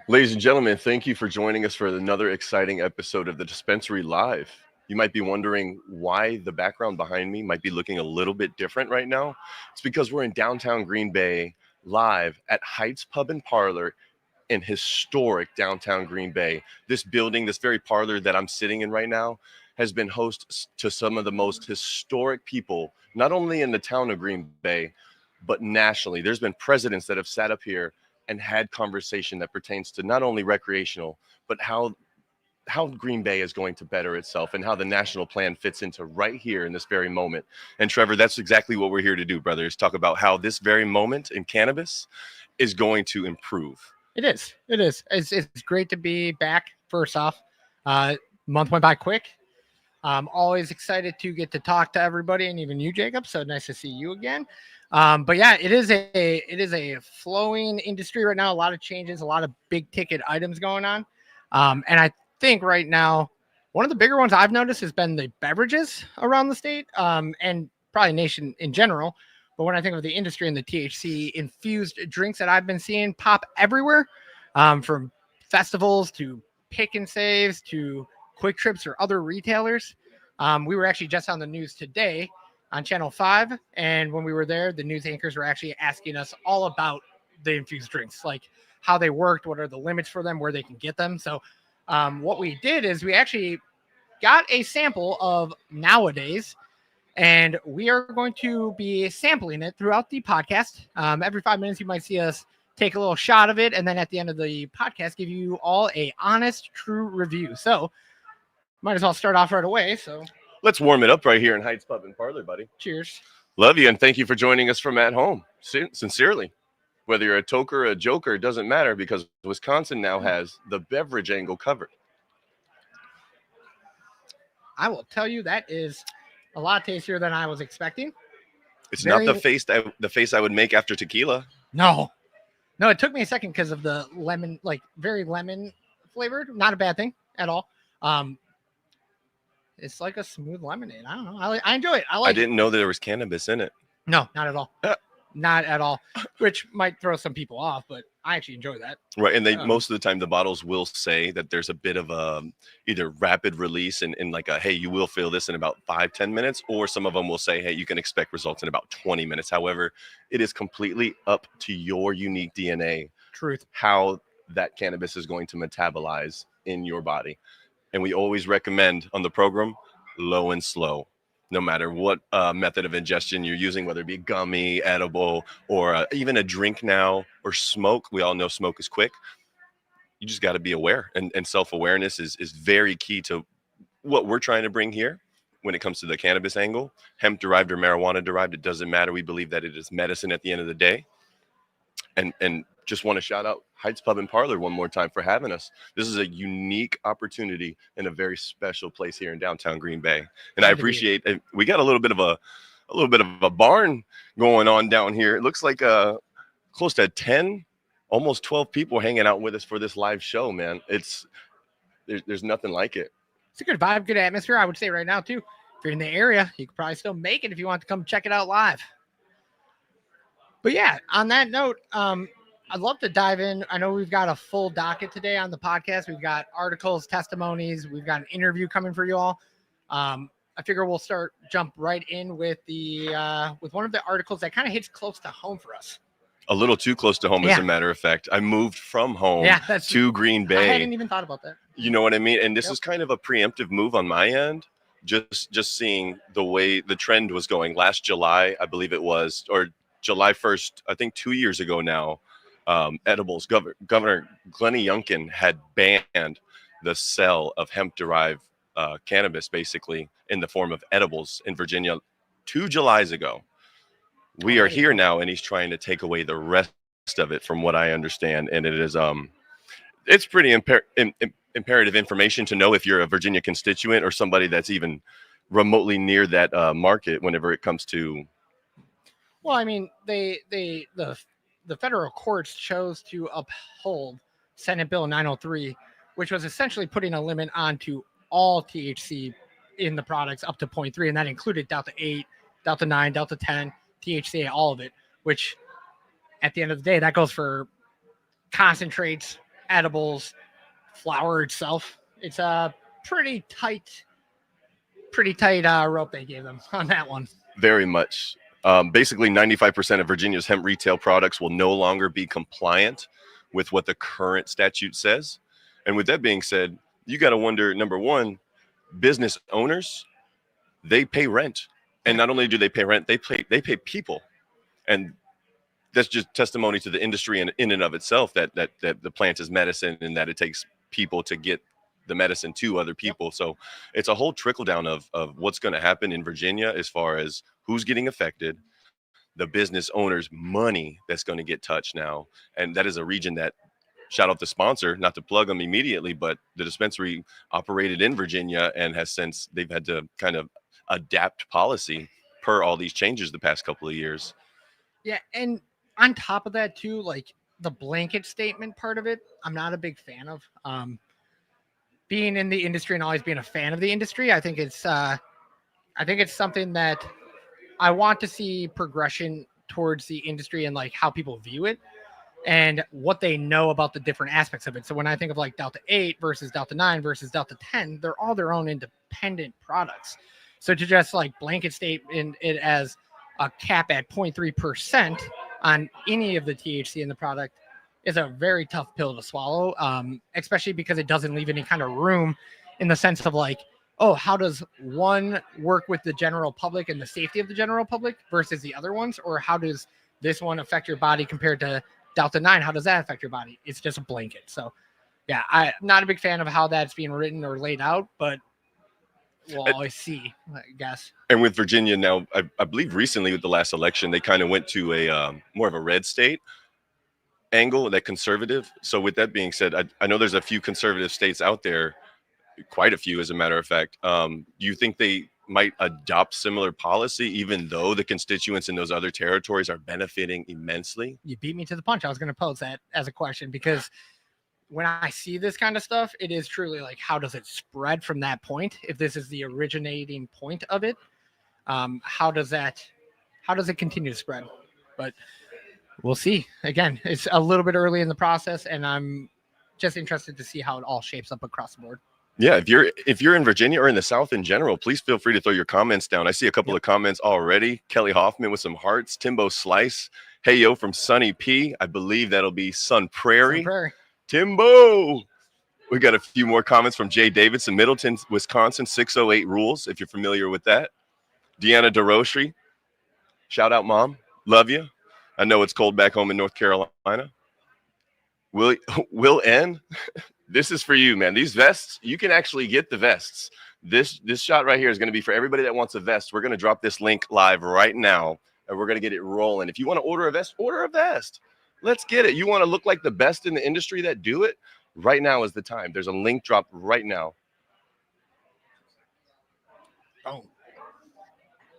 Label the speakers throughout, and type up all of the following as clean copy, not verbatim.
Speaker 1: Ladies and gentlemen, thank you for joining us for another exciting episode of the Dispensary Live. You might be wondering why the background behind me might be looking a little bit different right now. It's because we're in downtown Green Bay live at Heights Pub and Parlor in historic downtown Green Bay. This building, this very parlor that I'm sitting in right now, has been host to some of the most historic people, not only in the town of Green Bay, but nationally. There's been presidents that have sat up here and had conversation that pertains to not only recreational, but how Green Bay is going to better itself and how the national plan fits into right here in this very moment. And Trevor, that's exactly what we're here to do, brother, is talk about how this very moment in cannabis is going to improve.
Speaker 2: It is. It is. It's great to be back. First off, month went by quick. I'm always excited to get to talk to everybody, and even you, Jacob. So nice to see you again. But yeah, it is a flowing industry right now. A lot of changes, a lot of big ticket items going on, and I think right now one of the bigger ones I've noticed has been the beverages around the state, and probably nation in general. But when I think of the industry and the THC infused drinks that I've been seeing pop everywhere, from festivals to pick and saves to quick trips or other retailers. We were actually just on the news today on Channel 5. And when we were there, the news anchors were actually asking us all about the infused drinks, like how they worked, what are the limits for them, where they can get them. So what we did is we actually got a sample of nowadays, and we are going to be sampling it throughout the podcast. Every 5 minutes, you might see us take a little shot of it, and then at the end of the podcast, give you all a honest, true review. So might as well start off right away. So
Speaker 1: Let's warm it up right here in Heights Pub and Parlor, buddy.
Speaker 2: cheers.
Speaker 1: Love you, and thank you for joining us from at home. Sincerely. Whether you're a toker or a joker, it doesn't matter because Wisconsin now has the beverage angle covered.
Speaker 2: I will tell you that is a lot tastier than I was expecting.
Speaker 1: It's
Speaker 2: Very-
Speaker 1: not the face I would make after tequila.
Speaker 2: No, it took me a second because of the lemon, like very lemon flavored. Not a bad thing at all. It's like a smooth lemonade. I don't know. I enjoy it.
Speaker 1: I didn't know there was cannabis in it.
Speaker 2: No, not at all.
Speaker 1: Uh.
Speaker 2: Not at all. Which might throw some people off, but I actually enjoy that.
Speaker 1: Right, and they most of the time the bottles will say that there's a bit of a either rapid release and like a hey, you will feel this in about 5-10 minutes, or some of them will say hey, you can expect results in about 20 minutes. However, it is completely up to your unique DNA.
Speaker 2: Truth.
Speaker 1: How that cannabis is going to metabolize in your body. And we always recommend on the program low and slow. No matter what method of ingestion you're using, whether it be gummy, edible, or even a drink now, or smoke. We all know smoke is quick. You just got to be aware. And self-awareness is very key to what we're trying to bring here when it comes to the cannabis angle. Hemp-derived or marijuana-derived, it doesn't matter. We believe that it is medicine at the end of the day. And just want to shout out Heights Pub and Parlor one more time for having us. This is a unique opportunity in a very special place here in downtown Green Bay. And I appreciate it. We got a little bit of a barn going on down here. It looks like close to 10, almost 12 people hanging out with us for this live show, man. There's nothing like it.
Speaker 2: It's a good vibe, good atmosphere, I would say right now too. If you're in the area, you could probably still make it if you want to come check it out live. But yeah, on that note, I'd love to dive in. I know we've got a full docket today on the podcast. We've got articles, testimonies. We've got an interview coming for you all. I figure we'll jump right in with with one of the articles that kind of hits close to home for us.
Speaker 1: A little too close to home, as a matter of fact. I moved from home to Green Bay.
Speaker 2: I hadn't even thought about that.
Speaker 1: You know what I mean? And this is kind of a preemptive move on my end. Just seeing the way the trend was going last July, I believe it was, or July 1st, I think 2 years ago now. Edibles. Governor Glennie Youngkin had banned the sale of hemp-derived cannabis, basically in the form of edibles in Virginia 2 Julys ago. We are here now, and he's trying to take away the rest of it, from what I understand. And it is it's pretty imperative information to know if you're a Virginia constituent or somebody that's even remotely near that market. Whenever it comes to,
Speaker 2: well, I mean, the federal courts chose to uphold Senate Bill 903, which was essentially putting a limit onto all THC in the products up to 0.3, and that included Delta 8, Delta 9, Delta 10, THCA, all of it, which at the end of the day, that goes for concentrates, edibles, flower itself. It's a pretty tight rope they gave them on that one.
Speaker 1: Very much. Basically, 95% of Virginia's hemp retail products will no longer be compliant with what the current statute says. And with that being said, you got to wonder, number one, business owners, they pay rent. And not only do they pay rent, they pay people. And that's just testimony to the industry in and of itself that the plant is medicine and that it takes people to get the medicine to other people. So it's a whole trickle down of what's going to happen in Virginia as far as who's getting affected, the business owners' money that's going to get touched now. And that is a region that, shout out the sponsor, not to plug them immediately, but the dispensary operated in Virginia and has since they've had to kind of adapt policy per all these changes the past couple of years.
Speaker 2: Yeah, and on top of that too, like the blanket statement part of it, I'm not a big fan of. Being in the industry and always being a fan of the industry, I think it's something that I want to see progression towards the industry and like how people view it and what they know about the different aspects of it. So when I think of like Delta 8 versus Delta 9 versus Delta 10, they're all their own independent products. So to just like blanket state in it as a cap at 0.3% on any of the THC in the product is a very tough pill to swallow, especially because it doesn't leave any kind of room in the sense of like, oh, how does one work with the general public and the safety of the general public versus the other ones? Or how does this one affect your body compared to Delta 9? How does that affect your body? It's just a blanket. So, yeah, I'm not a big fan of how that's being written or laid out, but we'll always see, I guess.
Speaker 1: And with Virginia now, I believe recently with the last election, they kind of went to a more of a red state angle, that conservative. So with that being said, I know there's a few conservative states out there, quite a few, as a matter of fact. Do you think they might adopt similar policy, even though the constituents in those other territories are benefiting immensely?
Speaker 2: You beat me to the punch. I was going to pose that as a question because when I see this kind of stuff, it is truly like, how does it spread from that point? If this is the originating point of it, how does it continue to spread? But we'll see. Again, it's a little bit early in the process, and I'm just interested to see how it all shapes up across the board.
Speaker 1: Yeah, if you're in Virginia or in the South in general, please feel free to throw your comments down. I see a couple of comments already. Kelly Hoffman with some hearts. Timbo Slice. Hey, yo, from Sunny P. I believe that'll be Sun Prairie.
Speaker 2: Sun Prairie.
Speaker 1: Timbo. We got a few more comments from Jay Davidson, Middleton, Wisconsin, 608 rules, if you're familiar with that. Deanna DeRochery. Shout out, Mom. Love you. I know it's cold back home in North Carolina. Will N. This is for you, man. These vests, you can actually get the vests. This shot right here is going to be for everybody that wants a vest. We're going to drop this link live right now, and we're going to get it rolling. If you want to order a vest, order a vest. Let's get it. You want to look like the best in the industry that do it? Right now is the time. There's a link drop right now.
Speaker 2: Oh.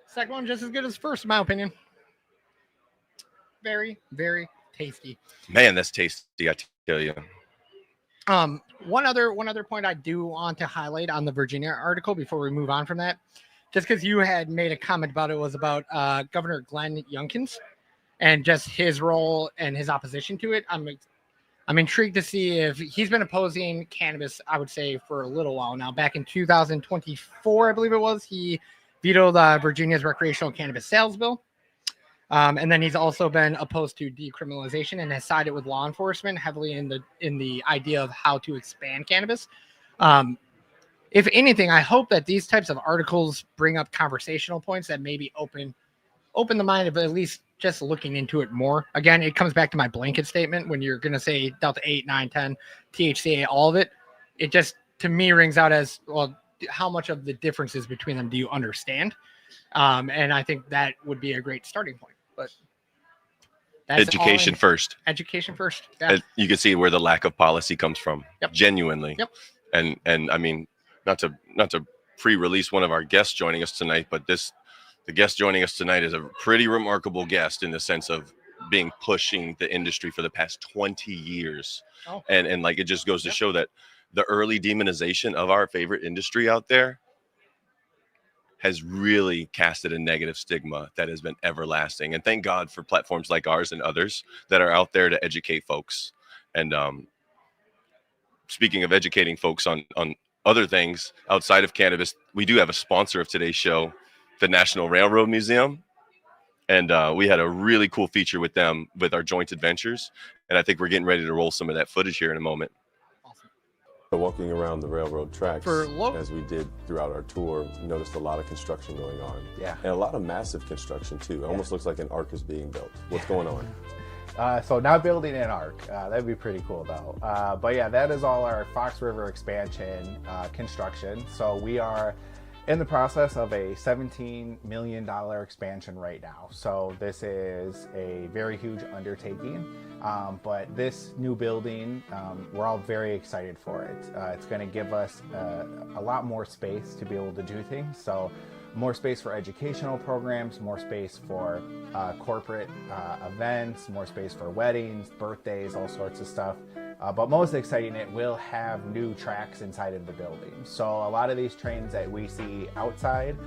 Speaker 2: Second one just as good as first, in my opinion. Very, very tasty.
Speaker 1: Man, that's tasty, I tell you.
Speaker 2: One other point I do want to highlight on the Virginia article before we move on from that, just because you had made a comment about it, was about Governor Glenn Youngkins and just his role and his opposition to it. I'm intrigued to see if he's been opposing cannabis, I would say, for a little while now. Back in 2024, I believe it was, he vetoed Virginia's recreational cannabis sales bill. And then he's also been opposed to decriminalization and has sided with law enforcement heavily in the idea of how to expand cannabis. If anything, I hope that these types of articles bring up conversational points that maybe open the mind of at least just looking into it more. Again, it comes back to my blanket statement. When you're going to say Delta 8, 9, 10, THCA, all of it, it just, to me, rings out as, well, how much of the differences between them do you understand? And I think that would be a great starting point. But that's
Speaker 1: education first.
Speaker 2: Education first. Yeah.
Speaker 1: You can see where the lack of policy comes from.
Speaker 2: Yep.
Speaker 1: Genuinely.
Speaker 2: Yep.
Speaker 1: And I mean, not to pre-release one of our guests joining us tonight, but the guest joining us tonight is a pretty remarkable guest in the sense of pushing the industry for the past 20 years. Oh. And like, it just goes to show that the early demonization of our favorite industry out there has really casted a negative stigma that has been everlasting. And thank God for platforms like ours and others that are out there to educate folks. And speaking of educating folks on other things outside of cannabis, we do have a sponsor of today's show, the National Railroad Museum. And we had a really cool feature with them with our joint adventures. And I think we're getting ready to roll some of that footage here in a moment.
Speaker 2: Awesome.
Speaker 3: Walking around the railroad tracks,
Speaker 2: For
Speaker 3: as we did throughout our tour, we noticed a lot of construction going on.
Speaker 4: Yeah.
Speaker 3: And a lot of massive construction, too. It almost looks like an arc is being built. What's going on?
Speaker 4: So not building an arc. That'd be pretty cool, though. But yeah, that is all our Fox River expansion construction. So we are in the process of a $17 million expansion right now. So this is a very huge undertaking. But this new building, we're all very excited for it. It's going to give us a lot more space to be able to do things. So more space for educational programs, more space for corporate events, more space for weddings, birthdays, all sorts of stuff. But most exciting, it will have new tracks inside of the building. So a lot of these trains that we see outside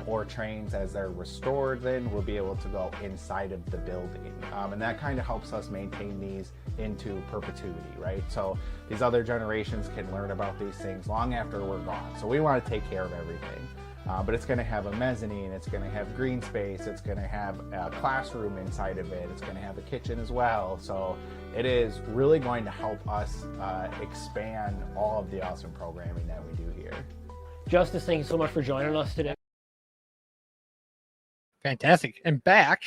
Speaker 4: or trains as they're restored then will be able to go inside of the building. And that kind of helps us maintain these into perpetuity, right? So these other generations can learn about these things long after we're gone. So we want to take care of everything. But it's going to have a mezzanine, it's going to have green space, it's going to have a classroom inside of it, it's going to have a kitchen as well. So it is really going to help us expand all of the awesome programming that we do here.
Speaker 5: Justice, thank you so much for joining us today.
Speaker 2: Fantastic. And back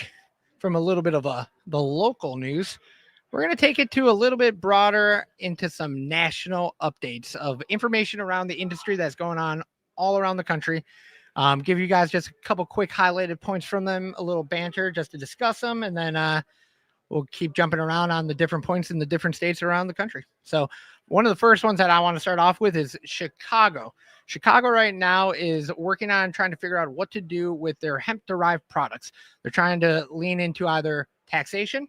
Speaker 2: from a little bit of the local news, we're going to take it to a little bit broader into some national updates of information around the industry that's going on all around the country. Give you guys just a couple quick highlighted points from them, a little banter just to discuss them, and then we'll keep jumping around on the different points in the different states around the country. So one of the first ones that I want to start off with is Chicago. Chicago right now is working on trying to figure out what to do with their hemp-derived products. They're trying to lean into either taxation,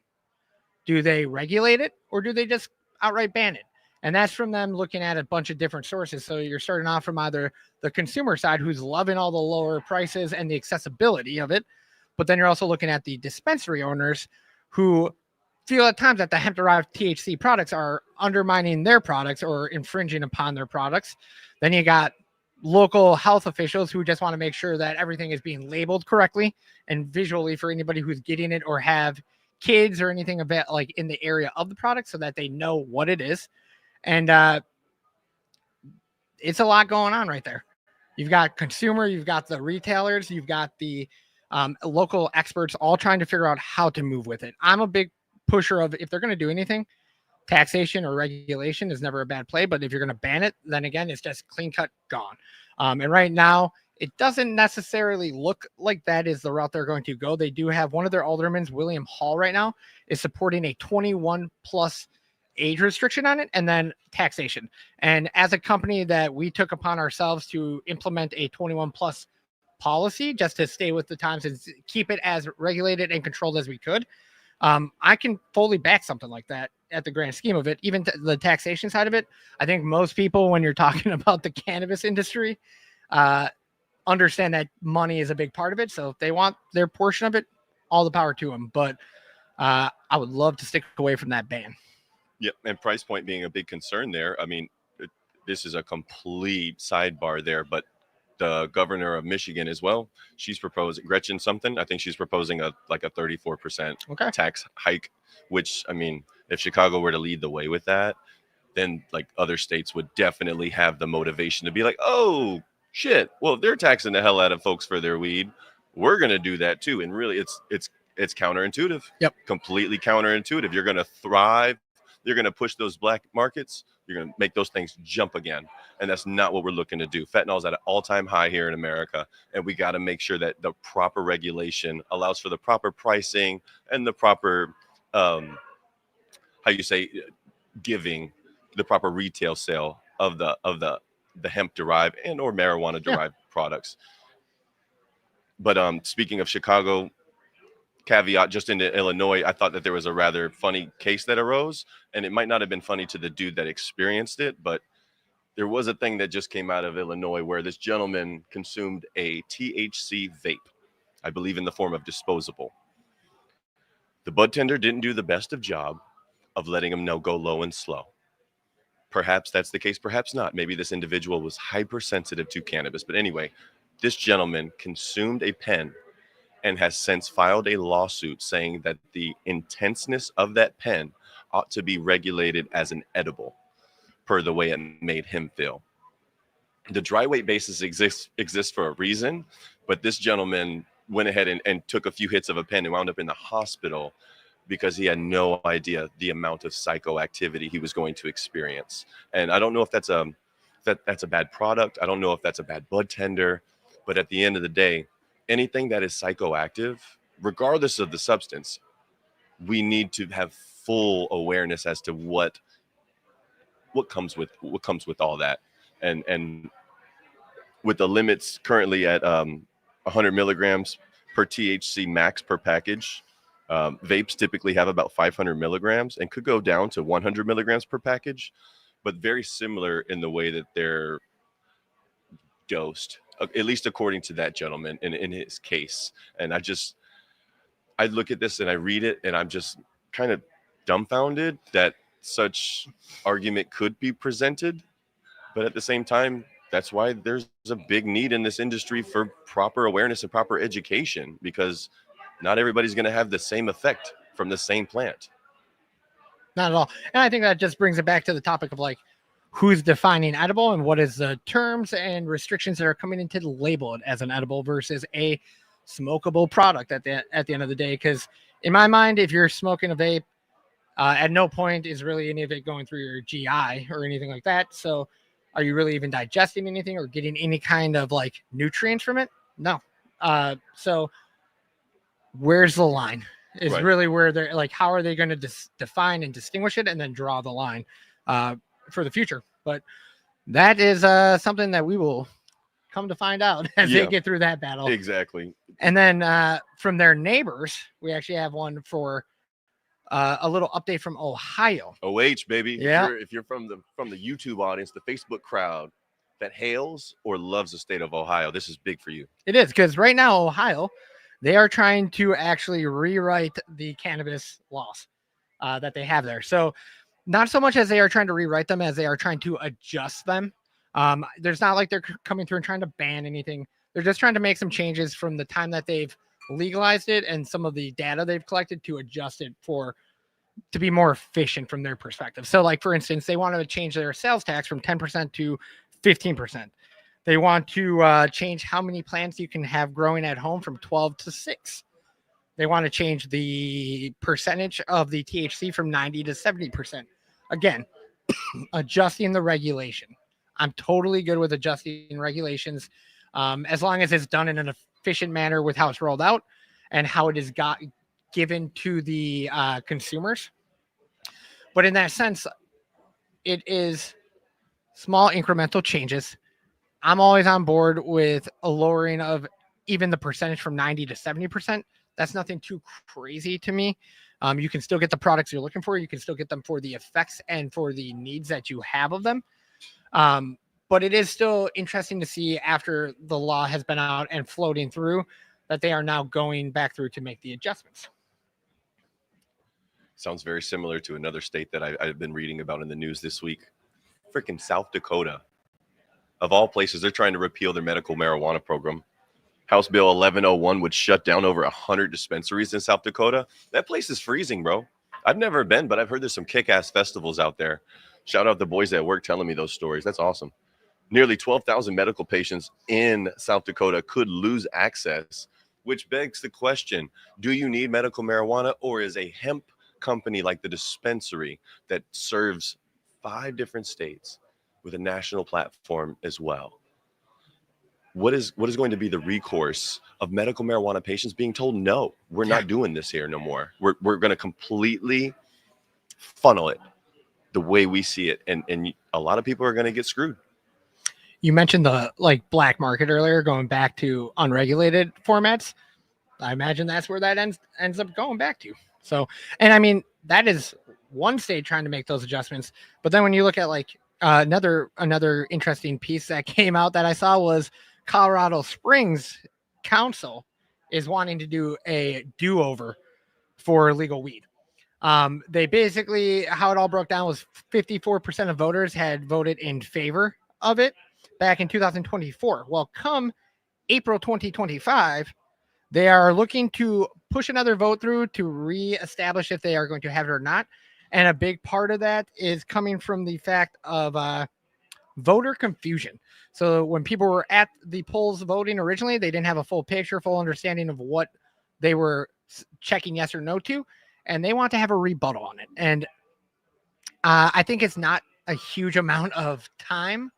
Speaker 2: do they regulate it, or do they just outright ban it? And that's from them looking at a bunch of different sources. So you're starting off from either the consumer side, who's loving all the lower prices and the accessibility of it. But then you're also looking at the dispensary owners who feel at times that the hemp-derived THC products are undermining their products or infringing upon their products. Then you got local health officials who just want to make sure that everything is being labeled correctly and visually for anybody who's getting it or have kids or anything of it like in the area of the product so that they know what it is. And it's a lot going on right there. You've got consumer, you've got the retailers, you've got the local experts all trying to figure out how to move with it. I'm a big pusher of if they're going to do anything, taxation or regulation is never a bad play. But if you're going to ban it, then again, it's just clean cut gone. And right now, it doesn't necessarily look like that is the route they're going to go. They do have one of their aldermen, William Hall, right now is supporting a 21 plus age restriction on it and then taxation. And as a company that we took upon ourselves to implement a 21 plus policy just to stay with the times and keep it as regulated and controlled as we could, I can fully back something like that at the grand scheme of it. Even the taxation side of it, I think most people, when you're talking about the cannabis industry, understand that money is a big part of it. So if they want their portion of it, all the power to them. But I would love to stick away from that ban.
Speaker 1: Yep, and price point being a big concern there. I mean, this is a complete sidebar there, but the governor of Michigan as well, she's proposing, Gretchen something, I think she's proposing a 34% tax hike, which, I mean, if Chicago were to lead the way with that, then like other states would definitely have the motivation to be like, oh, shit, well, if they're taxing the hell out of folks for their weed, we're going to do that too. And really, it's counterintuitive.
Speaker 2: Yep.
Speaker 1: Completely counterintuitive. You're going to thrive. You're going to push those black markets. You're going to make those things jump again. And that's not what we're looking to do. Fentanyl is at an all-time high here in America. And we got to make sure that the proper regulation allows for the proper pricing and the proper, giving the proper retail sale of the hemp-derived and or marijuana-derived products. But speaking of Chicago, caveat just into Illinois, I thought that there was a rather funny case that arose, and it might not have been funny to the dude that experienced it, but there was a thing that just came out of Illinois where this gentleman consumed a THC vape, I believe in the form of disposable. The bud tender didn't do the best of job of letting him know go low and slow. Perhaps that's the case, perhaps not. Maybe this individual was hypersensitive to cannabis. But anyway, this gentleman consumed a pen and has since filed a lawsuit saying that the intenseness of that pen ought to be regulated as an edible per the way it made him feel. The dry weight basis exists for a reason, but this gentleman went ahead and took a few hits of a pen and wound up in the hospital because he had no idea the amount of psychoactivity he was going to experience. And I don't know if that's a bad product. I don't know if that's a bad bud tender, but at the end of the day, anything that is psychoactive, regardless of the substance, we need to have full awareness as to what comes with all that. And with the limits currently at 100 milligrams per THC max per package, vapes typically have about 500 milligrams and could go down to 100 milligrams per package, but very similar in the way that they're dosed, at least according to that gentleman in his case. And I look at this and I read it and I'm just kind of dumbfounded that such argument could be presented. But at the same time, that's why there's a big need in this industry for proper awareness and proper education, because not everybody's going to have the same effect from the same plant.
Speaker 2: Not at all. And I think that just brings it back to the topic of like, who's defining edible and what is the terms and restrictions that are coming into to label it as an edible versus a smokable product at the end of the day. Because in my mind, if you're smoking a vape, at no point is really any of it going through your GI or anything like that. So are you really even digesting anything or getting any kind of like nutrients from it? No. So where's the line is
Speaker 1: Right.
Speaker 2: really where they're like, how are they going to define and distinguish it and then draw the line for the future? But that is something that we will come to find out as they get through that battle.
Speaker 1: Exactly.
Speaker 2: And then from their neighbors, we actually have one for a little update from Ohio.
Speaker 1: OH, baby.
Speaker 2: Yeah.
Speaker 1: If you're from the YouTube audience, the Facebook crowd that hails or loves the state of Ohio, this is big for you.
Speaker 2: It is, because right now, Ohio, they are trying to actually rewrite the cannabis laws that they have there. So not so much as they are trying to rewrite them as they are trying to adjust them. There's not like they're coming through and trying to ban anything. They're just trying to make some changes from the time that they've legalized it and some of the data they've collected to adjust it to be more efficient from their perspective. So like, for instance, they want to change their sales tax from 10% to 15%. They want to change how many plants you can have growing at home from 12 to 6. They want to change the percentage of the THC from 90 to 70%. Again, adjusting the regulation. I'm totally good with adjusting regulations as long as it's done in an efficient manner with how it's rolled out and how it is given to the consumers. But in that sense, it is small incremental changes. I'm always on board with a lowering of even the percentage from 90 to 70%. That's nothing too crazy to me. You can still get the products you're looking for. You can still get them for the effects and for the needs that you have of them. But it is still interesting to see after the law has been out and floating through that they are now going back through to make the adjustments.
Speaker 1: Sounds very similar to another state that I've been reading about in the news this week. Freaking South Dakota. Of all places, they're trying to repeal their medical marijuana program. House Bill 1101 would shut down over 100 dispensaries in South Dakota. That place is freezing, bro. I've never been, but I've heard there's some kick-ass festivals out there. Shout out the boys at work telling me those stories. That's awesome. Nearly 12,000 medical patients in South Dakota could lose access, which begs the question, do you need medical marijuana, or is a hemp company like the dispensary that serves 5 different states with a national platform as well? What is going to be the recourse of medical marijuana patients being told, no, we're not doing this here no more. We're going to completely funnel it the way we see it. And a lot of people are going to get screwed.
Speaker 2: You mentioned the like black market earlier, going back to unregulated formats. I imagine that's where that ends up going back to. So, and I mean, that is one state trying to make those adjustments. But then when you look at like another interesting piece that came out that I saw was Colorado Springs Council is wanting to do a do-over for legal weed. They basically, how it all broke down was 54% of voters had voted in favor of it back in 2024. Well, come April 2025, they are looking to push another vote through to reestablish if they are going to have it or not. And a big part of that is coming from the fact of voter confusion. So when people were at the polls voting originally, they didn't have a full picture, full understanding of what they were checking yes or no to, and they want to have a rebuttal on it. And I think it's not a huge amount of time.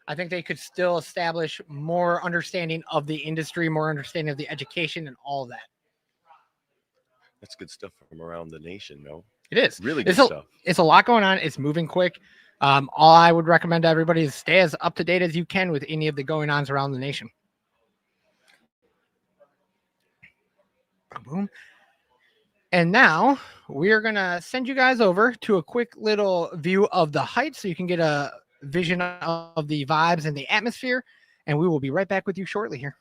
Speaker 2: I think they could still establish more understanding of the industry, more understanding of the education and all that.
Speaker 1: That's good stuff from around the nation, no?
Speaker 2: It is.
Speaker 1: Really good
Speaker 2: It's
Speaker 1: stuff.
Speaker 2: It's a lot going on. It's moving quick. All I would recommend to everybody is stay as up to date as you can with any of the going ons around the nation. Boom. And now we are going to send you guys over to a quick little view of the heights so you can get a vision of the vibes and the atmosphere. And we will be right back with you shortly here.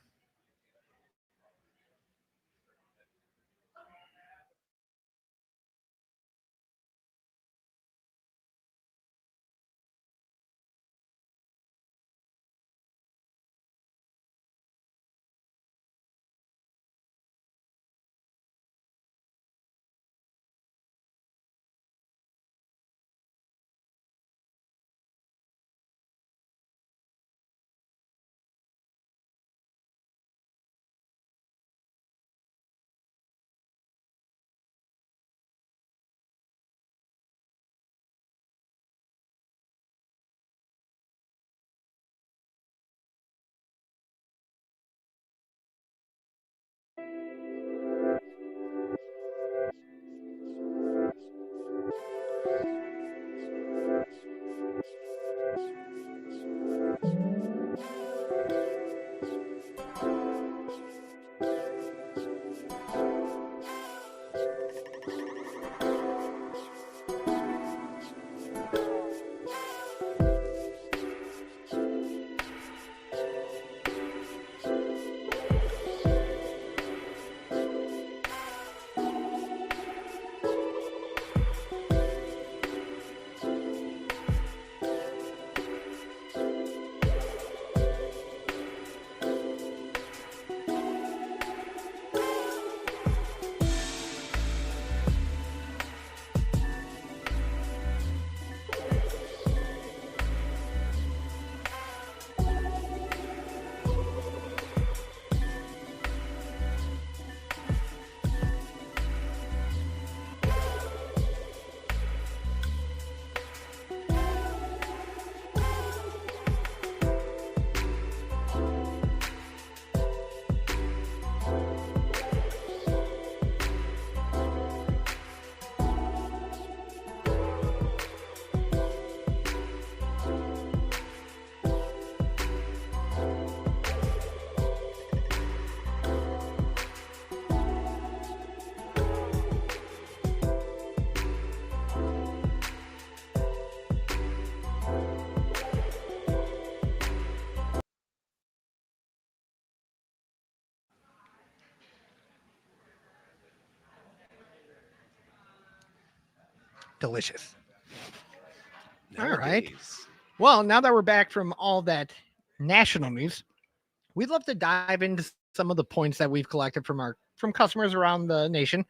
Speaker 2: Delicious. All right.
Speaker 1: Nowadays.
Speaker 2: Well, now that we're back from all that national news, we'd love to dive into some of the points that we've collected from customers around the nation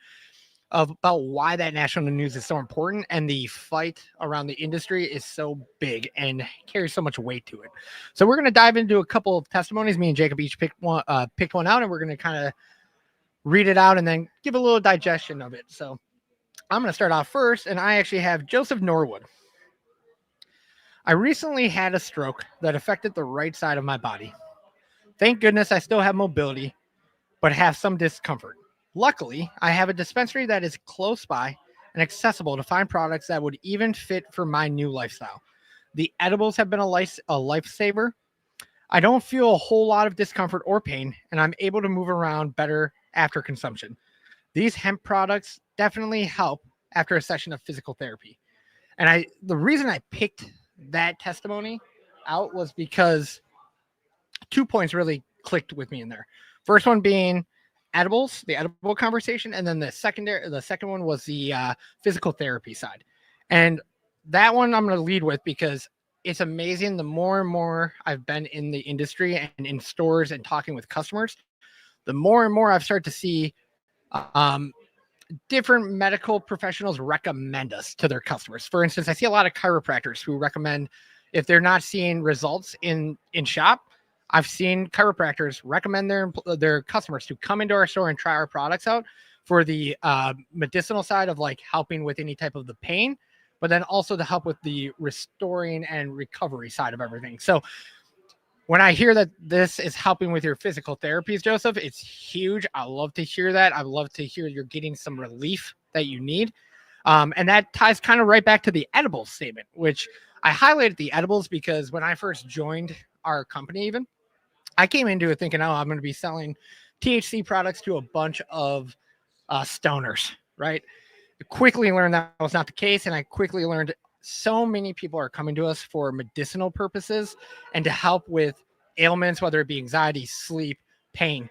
Speaker 2: about why that national news is so important and the fight around the industry is so big and carries so much weight to it. So we're going to dive into a couple of testimonies. Me and Jacob each picked one out, and we're going to kind of read it out and then give a little digestion of it. So I'm going to start off first, and I actually have Joseph Norwood. I recently had a stroke that affected the right side of my body. Thank goodness I still have mobility, but have some discomfort. Luckily, I have a dispensary that is close by and accessible to find products that would even fit for my new lifestyle. The edibles have been a lifesaver. I don't feel a whole lot of discomfort or pain, and I'm able to move around better after consumption. These hemp products definitely help after a session of physical therapy. And the reason I picked that testimony out was because 2 points really clicked with me in there. First one being edibles, the edible conversation, and then the second one was the physical therapy side. And that one I'm going to lead with because it's amazing. The more and more I've been in the industry and in stores and talking with customers, the more and more I've started to see different medical professionals recommend us to their customers. For instance, I see a lot of chiropractors who recommend, if they're not seeing results in shop, I've seen chiropractors recommend their customers to come into our store and try our products out for the medicinal side of like helping with any type of the pain, but then also to help with the restoring and recovery side of everything. So when I hear that this is helping with your physical therapies, Joseph, it's huge. I love to hear that. I love to hear you're getting some relief that you need. And that ties kind of right back to the edibles statement, which I highlighted the edibles because when I first joined our company, even I came into it thinking, oh, I'm going to be selling THC products to a bunch of stoners, right? I quickly learned that was not the case. And I quickly learned so many people are coming to us for medicinal purposes and to help with ailments, whether it be anxiety, sleep, pain.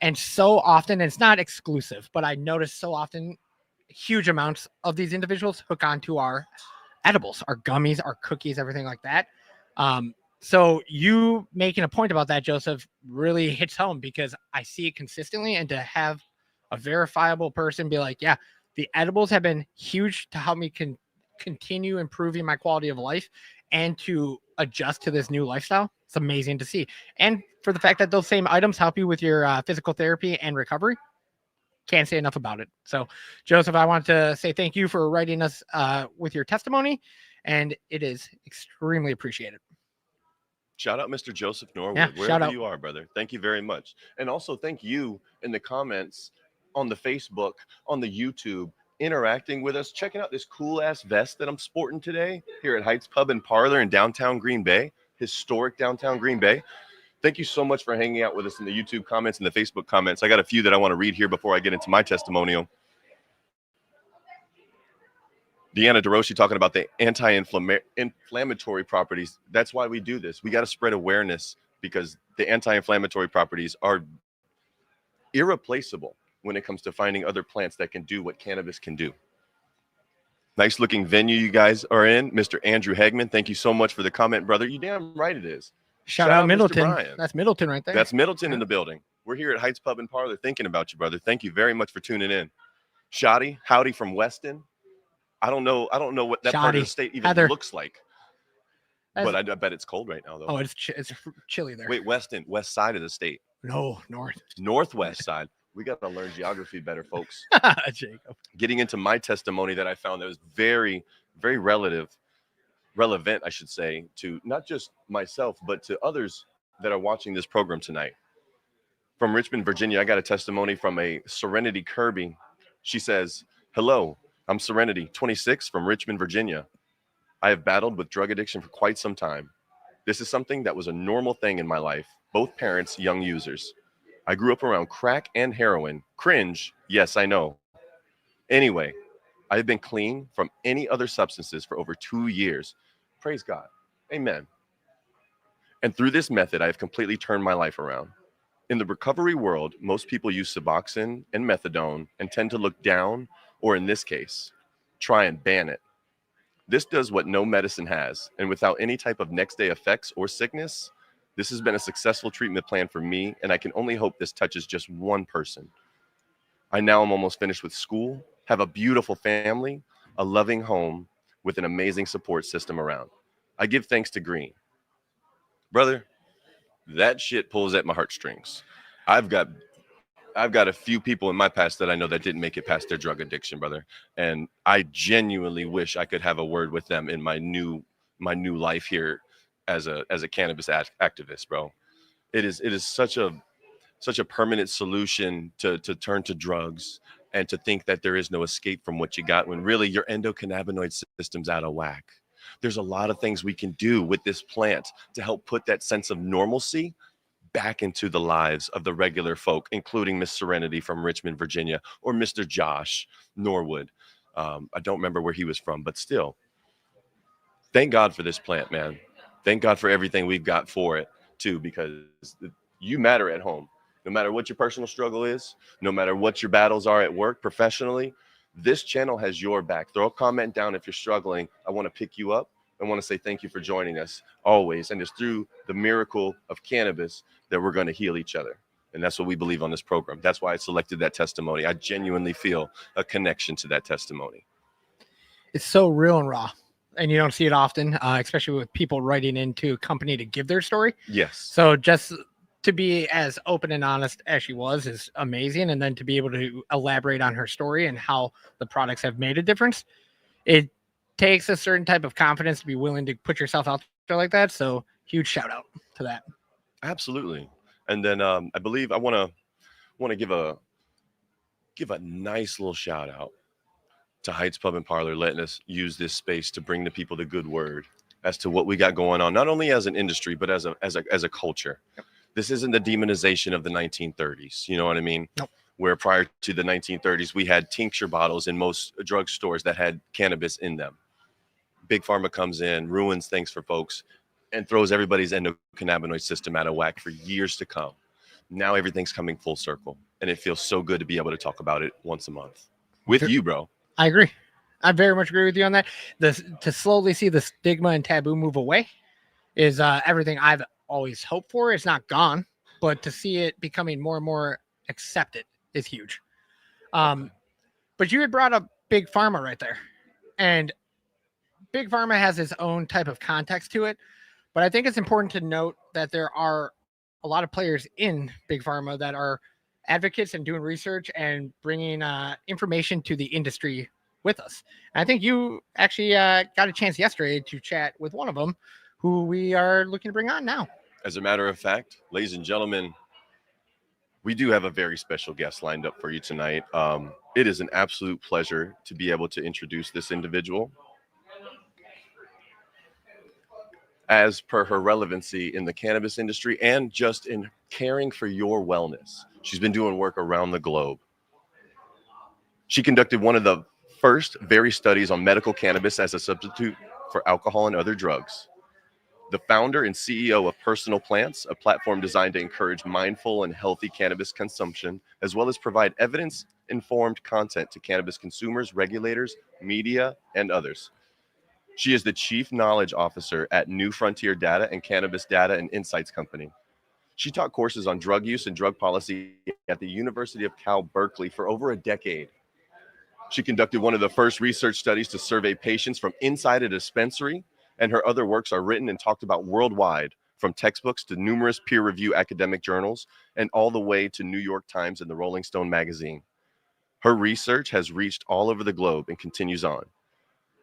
Speaker 2: And so often, and it's not exclusive, but I notice so often huge amounts of these individuals hook onto our edibles, our gummies, our cookies, everything like that. So you making a point about that, Joseph, really hits home because I see it consistently, and to have a verifiable person be like, yeah, the edibles have been huge to help me continue improving my quality of life and to adjust to this new lifestyle. It's amazing to see. And for the fact that those same items help you with your physical therapy and recovery, can't say enough about it. So Joseph, I want to say thank you for writing us with your testimony, and it is extremely appreciated.
Speaker 1: Shout out Mr. Joseph Norwood,
Speaker 2: Yeah,
Speaker 1: wherever you are, brother. Thank you very much. And also thank you in the comments on the Facebook, on the YouTube, interacting with us, checking out this cool ass vest that I'm sporting today here at Heights Pub and Parlor in downtown Green Bay, historic downtown Green Bay. Thank you so much for hanging out with us in the YouTube comments and the Facebook comments. I got a few that I want to read here before I get into my testimonial. Deanna DeRoshi talking about the anti-inflammatory properties. That's why we do this. We got to spread awareness because the anti-inflammatory properties are irreplaceable when it comes to finding other plants that can do what cannabis can do. Nice looking venue you guys are in. Mr. Andrew Hegman, thank you so much for the comment, brother. You damn right it is.
Speaker 2: Shout out Middleton.
Speaker 1: Mr. Brian.
Speaker 2: That's Middleton right there.
Speaker 1: That's Middleton in the building. We're here at Heights Pub and Parlor thinking about you, brother. Thank you very much for tuning in. Shoddy, howdy from Weston. I don't know what that part of the state even looks like. But I bet it's cold right now, though.
Speaker 2: Oh, it's chilly there.
Speaker 1: Wait, Weston, west side of the state.
Speaker 2: No, north.
Speaker 1: Northwest side. We got to learn geography better, folks.
Speaker 2: Jacob.
Speaker 1: Getting into my testimony that I found that was very, very relevant, I should say, to not just myself, but to others that are watching this program tonight. From Richmond, Virginia, I got a testimony from a Serenity Kirby. She says, hello, I'm Serenity, 26, from Richmond, Virginia. I have battled with drug addiction for quite some time. This is something that was a normal thing in my life. Both parents, young users. I grew up around crack and heroin. Cringe, yes, I know. Anyway, I've been clean from any other substances for over 2 years. Praise God. Amen. And through this method, I have completely turned my life around. In the recovery world, most people use Suboxone and methadone and tend to look down, or in this case, try and ban it. This does what no medicine has, and without any type of next day effects or sickness, this has been a successful treatment plan for me, and I can only hope this touches just one person. I now am almost finished with school, have a beautiful family, a loving home with an amazing support system around. I give thanks to Green. Brother, that shit pulls at my heartstrings. I've got a few people in my past that I know that didn't make it past their drug addiction, brother. And I genuinely wish I could have a word with them in my new life here as a cannabis activist, bro. It is such a permanent solution to turn to drugs and to think that there is no escape from what you got when really your endocannabinoid system's out of whack. There's a lot of things we can do with this plant to help put that sense of normalcy back into the lives of the regular folk, including Miss Serenity from Richmond, Virginia, or Mr. Josh Norwood. I don't remember where he was from, but still, thank God for this plant, man. Thank God for everything we've got for it too, because you matter at home. No matter what your personal struggle is, no matter what your battles are at work, professionally, this channel has your back. Throw a comment down if you're struggling. I want to pick you up. I want to say thank you for joining us always. And it's through the miracle of cannabis that we're going to heal each other. And that's what we believe on this program. That's why I selected that testimony. I genuinely feel a connection to that testimony.
Speaker 2: It's so real and raw, and you don't see it often, especially with people writing into a company to give their story.
Speaker 1: Yes.
Speaker 2: So just to be as open and honest as she was is amazing. And then to be able to elaborate on her story and how the products have made a difference, it takes a certain type of confidence to be willing to put yourself out there like that. So huge shout out to that.
Speaker 1: Absolutely. And then I believe I want to give a nice little shout out to Heights Pub and Parlor, letting us use this space to bring the people the good word as to what we got going on, not only as an industry, but as a culture. Yep. This isn't the demonization of the 1930s. You know what I mean?
Speaker 2: Nope.
Speaker 1: Where prior to the 1930s, we had tincture bottles in most drugstores that had cannabis in them. Big Pharma comes in, ruins things for folks, and throws everybody's endocannabinoid system out of whack for years to come. Now everything's coming full circle, and it feels so good to be able to talk about it once a month with you, bro.
Speaker 2: I agree. I very much agree with you on that. To slowly see the stigma and taboo move away is everything I've always hoped for. It's not gone, but to see it becoming more and more accepted is huge. But you had brought up Big Pharma right there, and Big Pharma has its own type of context to it. But I think it's important to note that there are a lot of players in Big Pharma that are advocates and doing research and bringing information to the industry with us. And I think you actually got a chance yesterday to chat with one of them, who we are looking to bring on now.
Speaker 1: As a matter of fact, ladies and gentlemen, we do have a very special guest lined up for you tonight. It is an absolute pleasure to be able to introduce this individual. As per her relevancy in the cannabis industry and just in caring for your wellness. She's been doing work around the globe. She conducted one of the first very studies on medical cannabis as a substitute for alcohol and other drugs. The founder and CEO of Personal Plants, a platform designed to encourage mindful and healthy cannabis consumption, as well as provide evidence-informed content to cannabis consumers, regulators, media, and others. She is the Chief Knowledge Officer at New Frontier Data and Cannabis Data and Insights Company. She taught courses on drug use and drug policy at the University of Cal Berkeley for over a decade. She conducted one of the first research studies to survey patients from inside a dispensary, and her other works are written and talked about worldwide, from textbooks to numerous peer-reviewed academic journals, and all the way to New York Times and the Rolling Stone magazine. Her research has reached all over the globe and continues on.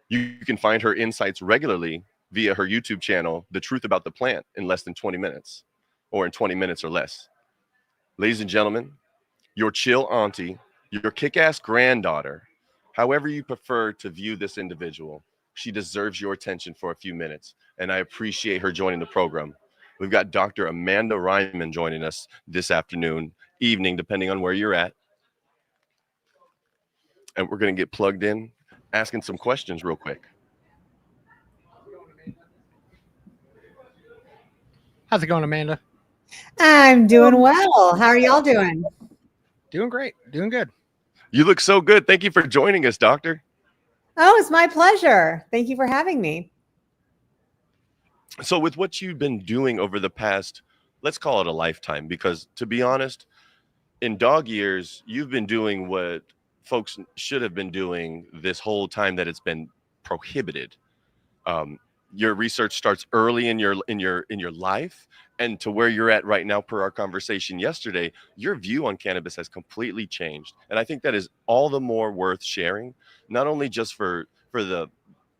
Speaker 1: You can find her insights regularly via her YouTube channel, The Truth About the Plant, in less than 20 minutes, or in 20 minutes or less. Ladies and gentlemen, your chill auntie, your kick-ass granddaughter, however you prefer to view this individual, she deserves your attention for a few minutes, and I appreciate her joining the program. We've got Dr. Amanda Reiman joining us this afternoon, evening, depending on where you're at. And we're going to get plugged in, asking some questions real quick.
Speaker 2: How's it going, Amanda?
Speaker 6: I'm doing well. How are y'all doing?
Speaker 2: Doing great. Doing good.
Speaker 1: You look so good. Thank you for joining us, Doctor.
Speaker 6: Oh, it's my pleasure. Thank you for having me.
Speaker 1: So with what you've been doing over the past, let's call it a lifetime, because to be honest, in dog years, you've been doing what folks should have been doing this whole time that it's been prohibited. Your research starts early in your life, and to where you're at right now, per our conversation yesterday, your view on cannabis has completely changed, and I think that is all the more worth sharing, not only just for the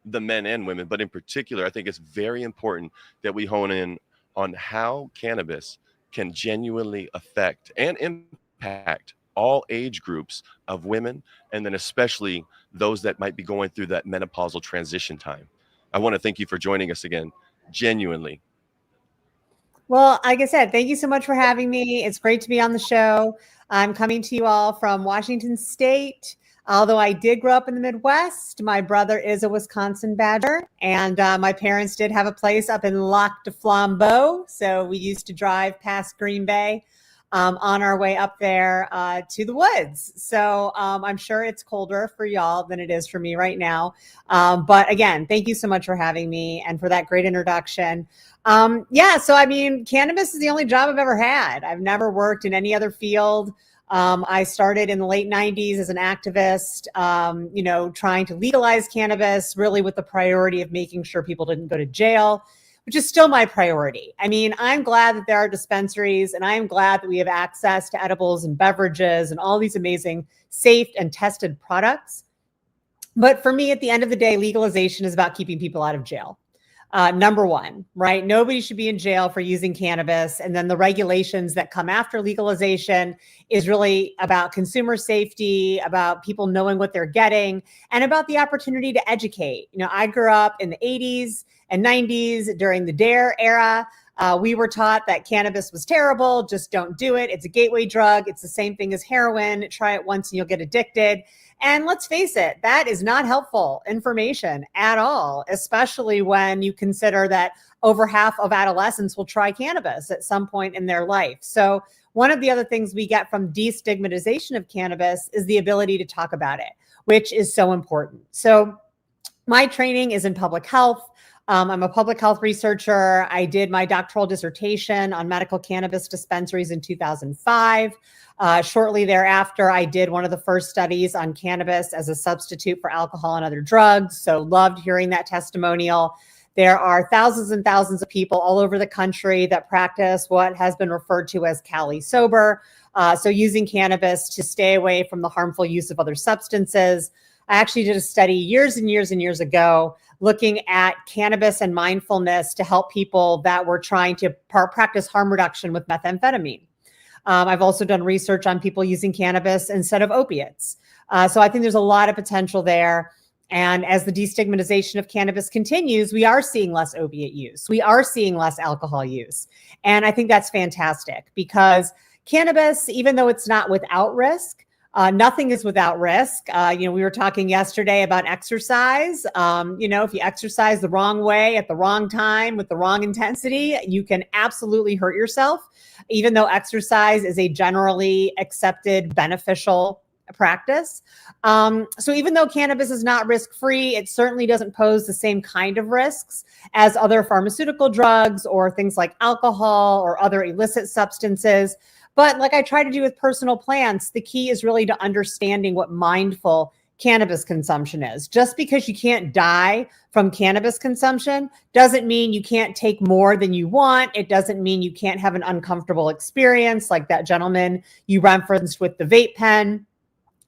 Speaker 1: men and women, but in particular, I think it's very important that we hone in on how cannabis can genuinely affect and impact all age groups of women, and then especially those that might be going through that menopausal transition time. I want to thank you for joining us again, genuinely.
Speaker 6: Well, like I said, thank you so much for having me. It's great to be on the show. I'm coming to you all from Washington State. Although I did grow up in the Midwest, my brother is a Wisconsin Badger, and my parents did have a place up in Lac du Flambeau, so we used to drive past Green Bay on our way up there to the woods. So I'm sure it's colder for y'all than it is for me right now. But again, thank you so much for having me and for that great introduction. So I mean, cannabis is the only job I've ever had. I've never worked in any other field. I started in the late 90s as an activist, trying to legalize cannabis, really with the priority of making sure people didn't go to jail, which is still my priority. I mean, I'm glad that there are dispensaries, and I'm glad that we have access to edibles and beverages and all these amazing safe and tested products. But for me, at the end of the day, legalization is about keeping people out of jail. Number one, right? Nobody should be in jail for using cannabis. And then the regulations that come after legalization is really about consumer safety, about people knowing what they're getting, and about the opportunity to educate. I grew up in the 80s and 90s during the DARE era. We were taught that cannabis was terrible. Just don't do it. It's a gateway drug. It's the same thing as heroin. Try it once and you'll get addicted. And let's face it, that is not helpful information at all, especially when you consider that over half of adolescents will try cannabis at some point in their life. So one of the other things we get from destigmatization of cannabis is the ability to talk about it, which is so important. So my training is in public health. I'm a public health researcher. I did my doctoral dissertation on medical cannabis dispensaries in 2005. Shortly thereafter, I did one of the first studies on cannabis as a substitute for alcohol and other drugs. So loved hearing that testimonial. There are thousands and thousands of people all over the country that practice what has been referred to as Cali sober. So using cannabis to stay away from the harmful use of other substances. I actually did a study years and years and years ago looking at cannabis and mindfulness to help people that were trying to practice harm reduction with methamphetamine. I've also done research on people using cannabis instead of opiates. So I think there's a lot of potential there. And as the destigmatization of cannabis continues, we are seeing less opiate use. We are seeing less alcohol use. And I think that's fantastic because cannabis, even though it's not without risk, nothing is without risk. We were talking yesterday about exercise. If you exercise the wrong way at the wrong time with the wrong intensity, you can absolutely hurt yourself, even though exercise is a generally accepted beneficial practice. So even though cannabis is not risk-free, it certainly doesn't pose the same kind of risks as other pharmaceutical drugs or things like alcohol or other illicit substances. But like I try to do with personal plants, the key is really to understanding what mindful cannabis consumption is. Just because you can't die from cannabis consumption doesn't mean you can't take more than you want. It doesn't mean you can't have an uncomfortable experience like that gentleman you referenced with the vape pen.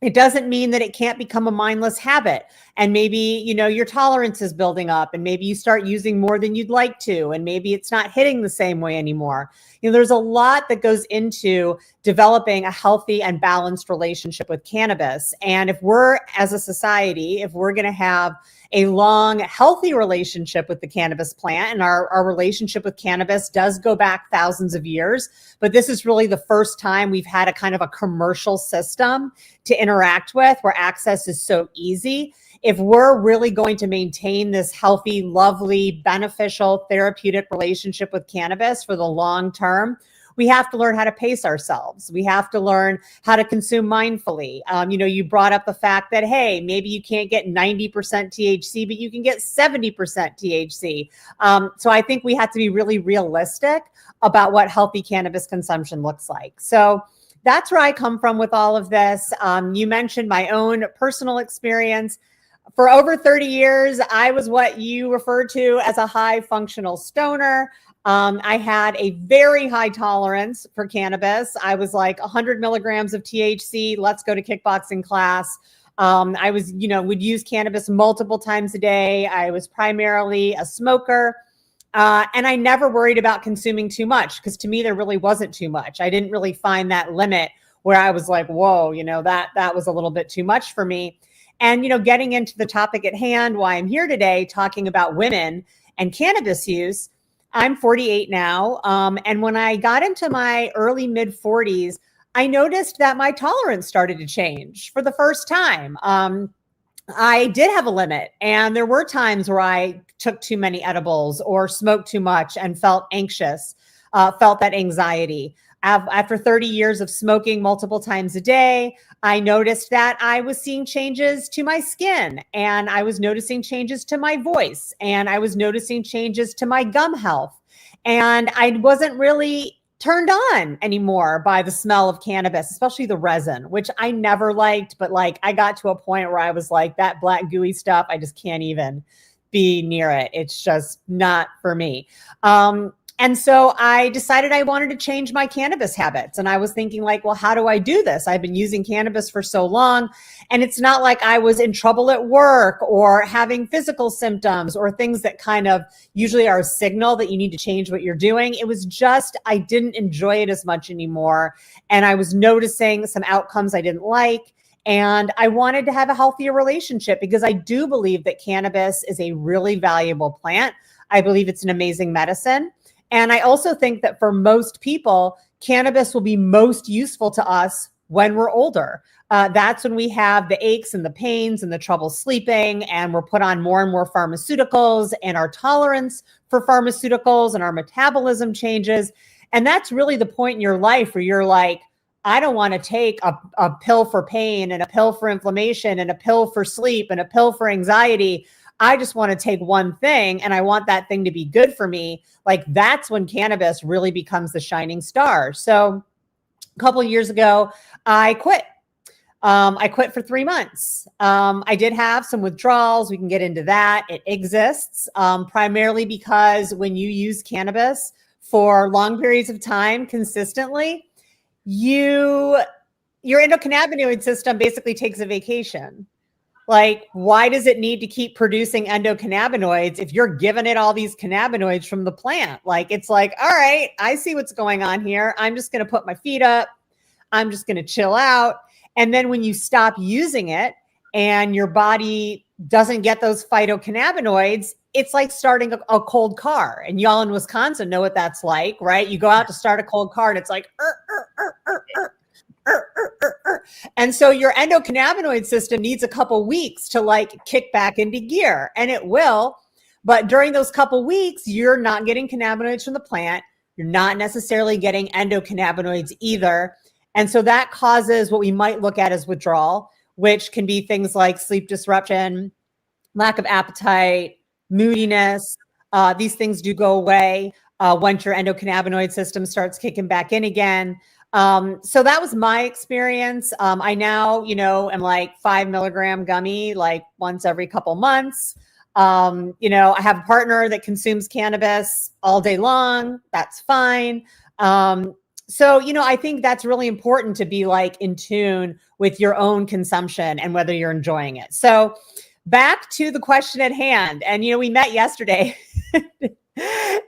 Speaker 6: It doesn't mean that it can't become a mindless habit. And maybe, your tolerance is building up and maybe you start using more than you'd like to. And maybe it's not hitting the same way anymore. There's a lot that goes into developing a healthy and balanced relationship with cannabis. And if we're, as a society, if we're going to have a long, healthy relationship with the cannabis plant, and our relationship with cannabis does go back thousands of years, but this is really the first time we've had a kind of a commercial system to interact with where access is so easy. If we're really going to maintain this healthy, lovely, beneficial, therapeutic relationship with cannabis for the long term, we have to learn how to pace ourselves. We have to learn how to consume mindfully. You brought up the fact that, hey, maybe you can't get 90% THC, but you can get 70% THC. So I think we have to be really realistic about what healthy cannabis consumption looks like. So that's where I come from with all of this. You mentioned my own personal experience. For over 30 years, I was what you refer to as a high functional stoner. I had a very high tolerance for cannabis. I was like 100 milligrams of THC. Let's go to kickboxing class. I would use cannabis multiple times a day. I was primarily a smoker. And I never worried about consuming too much because to me, there really wasn't too much. I didn't really find that limit where I was like, whoa, that was a little bit too much for me. And, getting into the topic at hand, why I'm here today talking about women and cannabis use, I'm 48 now. And when I got into my early mid 40s, I noticed that my tolerance started to change for the first time. I did have a limit, and there were times where I took too many edibles or smoked too much and felt anxious, felt that anxiety. After 30 years of smoking multiple times a day, I noticed that I was seeing changes to my skin, and I was noticing changes to my voice, and I was noticing changes to my gum health. And I wasn't really turned on anymore by the smell of cannabis, especially the resin, which I never liked. But like, I got to a point where I was like, that black gooey stuff, I just can't even be near it. It's just not for me. And so I decided I wanted to change my cannabis habits. And I was thinking like, well, how do I do this? I've been using cannabis for so long, and it's not like I was in trouble at work or having physical symptoms or things that kind of usually are a signal that you need to change what you're doing. It was just, I didn't enjoy it as much anymore. And I was noticing some outcomes I didn't like. And I wanted to have a healthier relationship because I do believe that cannabis is a really valuable plant. I believe it's an amazing medicine. And I also think that for most people, cannabis will be most useful to us when we're older. That's when we have the aches and the pains and the trouble sleeping, and we're put on more and more pharmaceuticals, and our tolerance for pharmaceuticals and our metabolism changes. And that's really the point in your life where you're like, I don't want to take a pill for pain and a pill for inflammation and a pill for sleep and a pill for anxiety. I just want to take one thing, and I want that thing to be good for me. Like, that's when cannabis really becomes the shining star. So a couple of years ago, I quit. I quit for 3 months. I did have some withdrawals. We can get into that. It exists primarily because when you use cannabis for long periods of time consistently, your endocannabinoid system basically takes a vacation. Like, why does it need to keep producing endocannabinoids if you're giving it all these cannabinoids from the plant? Like, it's like, all right, I see what's going on here. I'm just going to put my feet up. I'm just going to chill out. And then when you stop using it and your body doesn't get those phytocannabinoids, it's like starting a cold car. And y'all in Wisconsin know what that's like, right? You go out to start a cold car and it's like, and so your endocannabinoid system needs a couple weeks to like kick back into gear, and it will. But during those couple weeks, you're not getting cannabinoids from the plant. You're not necessarily getting endocannabinoids either. And so that causes what we might look at as withdrawal, which can be things like sleep disruption, lack of appetite, moodiness. These things do go away once your endocannabinoid system starts kicking back in again. So that was my experience. I now, am like 5 milligram gummy, like once every couple months. I have a partner that consumes cannabis all day long. That's fine. So, I think that's really important to be like in tune with your own consumption and whether you're enjoying it. So back to the question at hand. And, we met yesterday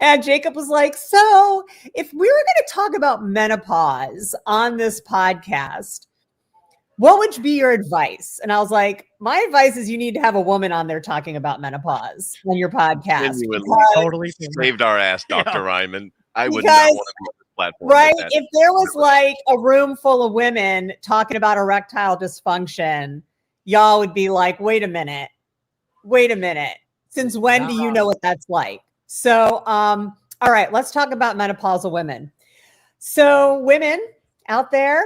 Speaker 6: and Jacob was like, so if we were going to talk about menopause on this podcast, what would be your advice? And I was like, my advice is you need to have a woman on there talking about menopause on your podcast.
Speaker 2: Totally
Speaker 1: saved our ass, Dr. Reiman. I would
Speaker 6: Because-
Speaker 1: not want to be on this platform.
Speaker 6: Right.
Speaker 1: with that.
Speaker 6: If there was like a room full of women talking about erectile dysfunction, y'all would be like, wait a minute. Since when do you know what that's like? So, all right, let's talk about menopausal women. So women out there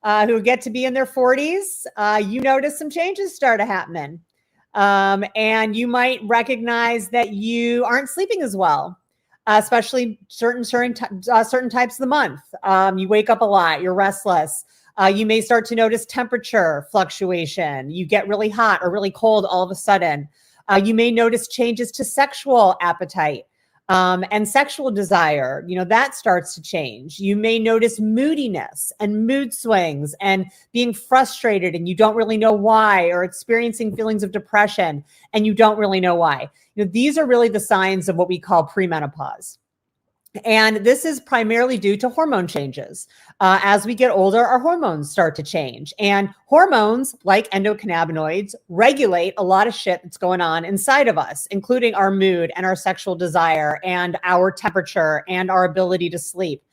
Speaker 6: who get to be in their 40s, you notice some changes start happening. And you might recognize that you aren't sleeping as well. Especially certain types of the month. You wake up a lot, you're restless. You may start to notice temperature fluctuation. You get really hot or really cold all of a sudden. You may notice changes to sexual appetite and sexual desire. That starts to change. You may notice moodiness and mood swings and being frustrated and you don't really know why, or experiencing feelings of depression and you don't really know why. These are really the signs of what we call premenopause. And this is primarily due to hormone changes. As we get older, our hormones start to change. And hormones, like endocannabinoids, regulate a lot of shit that's going on inside of us, including our mood and our sexual desire and our temperature and our ability to sleep.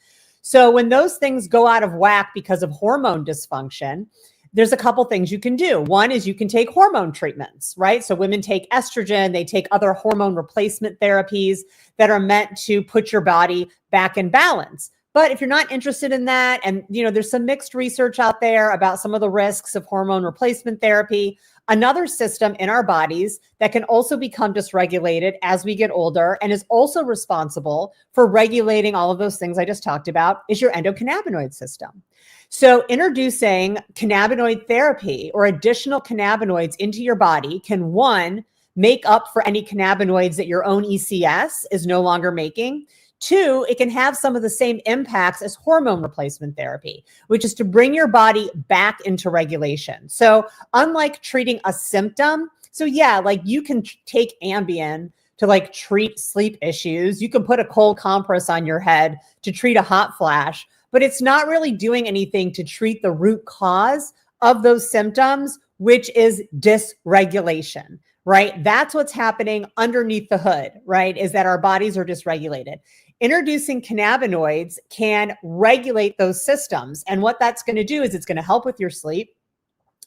Speaker 6: So when those things go out of whack because of hormone dysfunction, there's a couple things you can do. One is you can take hormone treatments, right? So women take estrogen, they take other hormone replacement therapies that are meant to put your body back in balance. But if you're not interested in that, and there's some mixed research out there about some of the risks of hormone replacement therapy, another system in our bodies that can also become dysregulated as we get older and is also responsible for regulating all of those things I just talked about is your endocannabinoid system. So introducing cannabinoid therapy or additional cannabinoids into your body can, one, make up for any cannabinoids that your own ECS is no longer making. Two, it can have some of the same impacts as hormone replacement therapy, which is to bring your body back into regulation. So unlike treating a symptom, so yeah, like you can take Ambien to like treat sleep issues. You can put a cold compress on your head to treat a hot flash, but it's not really doing anything to treat the root cause of those symptoms, which is dysregulation, right? That's what's happening underneath the hood, right? Is that our bodies are dysregulated. Introducing cannabinoids can regulate those systems. And what that's going to do is it's going to help with your sleep.